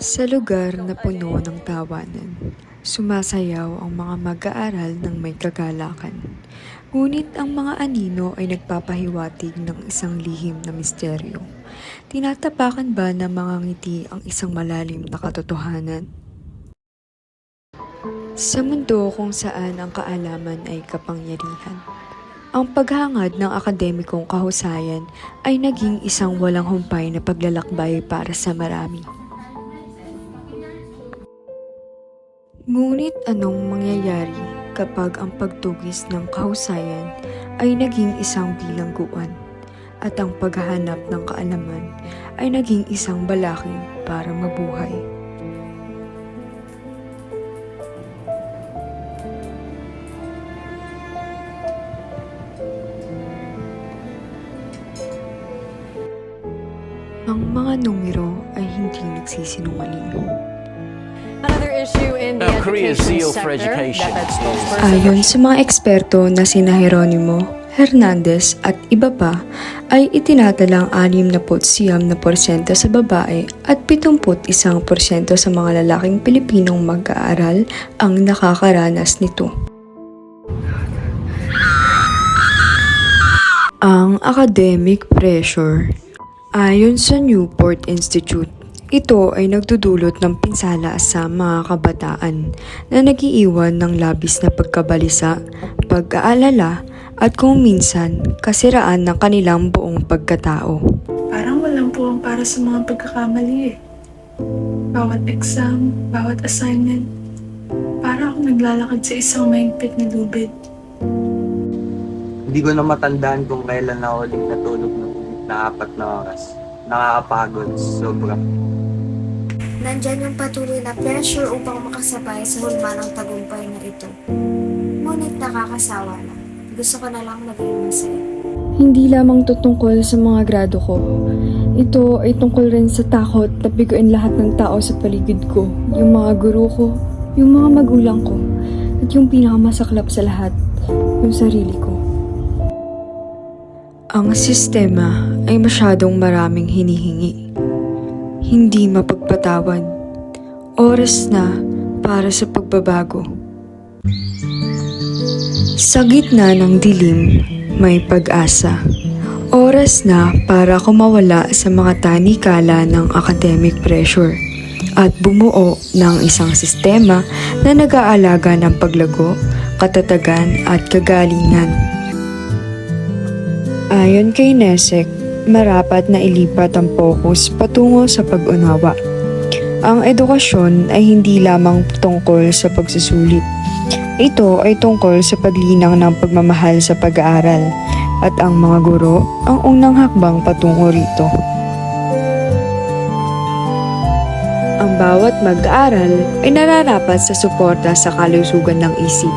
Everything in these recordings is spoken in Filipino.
Sa lugar na puno ng tawanan, sumasayaw ang mga mag-aaral ng may kagalakan. Ngunit ang mga anino ay nagpapahiwatig ng isang lihim na misteryo. Tinatapakan ba ng mga ngiti ang isang malalim na katotohanan? Sa mundo kung saan ang kaalaman ay kapangyarihan, ang paghangad ng akademikong kahusayan ay naging isang walang humpay na paglalakbay para sa marami. Ngunit anong mangyayari kapag ang pagtugis ng kahusayan ay naging isang bilangguan at ang paghahanap ng kaalaman ay naging isang balakid para mabuhay? Ang mga numero ay hindi nagsisinungaling. Another issue in the Korea's education zeal for sector education that is- spokesperson Ayon sa mga eksperto na sina Jeronimo, Hernandez at iba pa, ay itinatalang 69% sa babae at 71% sa mga lalaking Pilipinong mag-aaral ang nakakaranas nito. Ang academic pressure. Ayon sa Newport Institute, ito ay nagdudulot ng pinsala sa mga kabataan na nagiiwan ng labis na pagkabalisa, pag-aalala at kung minsan kasiraan ng kanilang buong pagkatao. Parang walang puwang para sa mga pagkakamali eh. Bawat exam, bawat assignment, para akong naglalakad sa isang mahigpit na lubid. Hindi ko na matandaan kung kailan ako ulit natulog ng na 4 na oras. Nakakapagod, sobra. Nandyan yung patuloy na pressure upang makasabay sa hulma ng tagumpay na ito. Ngunit nakakasawa na. Gusto ko na lang maging masaya. Hindi lamang ito tungkol sa mga grado ko. Ito ay tungkol rin sa takot na biguin lahat ng tao sa paligid ko. Yung mga guro ko, yung mga magulang ko, at yung pinakamasaklap sa lahat, yung sarili ko. Ang sistema ay masyadong maraming hinihingi. Hindi mapagpatawad. Oras na para sa pagbabago. Sa gitna ng dilim, may pag-asa. Oras na para kumawala sa mga tanikala ng academic pressure at bumuo ng isang sistema na nag-aalaga ng paglago, katatagan at kagalingan. Ayon kay Nesek, marapat na ilipat ang focus patungo sa pag-unawa. Ang edukasyon ay hindi lamang tungkol sa pagsusulit. Ito ay tungkol sa paglinang ng pagmamahal sa pag-aaral at ang mga guro ang unang hakbang patungo rito. Ang bawat mag-aaral ay nararapat sa suporta sa kalusugan ng isip.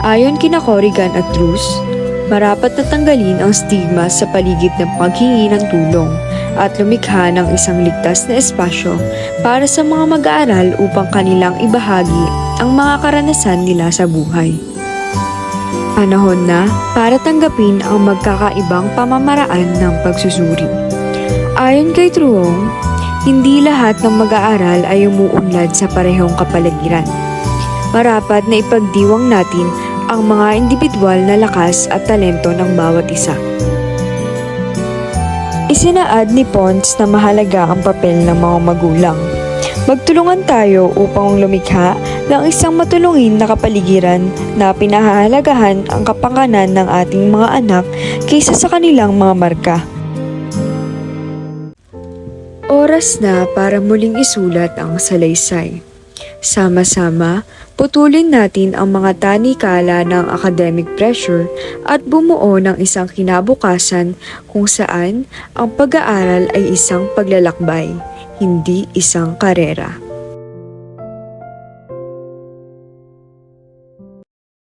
Ayon kina Corrigan at Cruz, marapat na tanggalin ang stigma sa paligid ng paghingi ng tulong at lumikha ng isang ligtas na espasyo para sa mga mag-aaral upang kanilang ibahagi ang mga karanasan nila sa buhay. Panahon na para tanggapin ang magkakaibang pamamaraan ng pagsusuri. Ayon kay Truong, hindi lahat ng mag-aaral ay umuunlad sa parehong kapaligiran. Marapat na ipagdiwang natin ang mga individual na lakas at talento ng bawat isa. Isinaad ni Pons na mahalaga ang papel ng mga magulang. Magtulungan tayo upang lumikha ng isang matulungin na kapaligiran na pinahahalagahan ang kapakanan ng ating mga anak kaysa sa kanilang mga marka. Oras na para muling isulat ang salaysay. Sama-sama, putulin natin ang mga tanikala ng academic pressure at bumuo ng isang kinabukasan kung saan ang pag-aaral ay isang paglalakbay, hindi isang karera.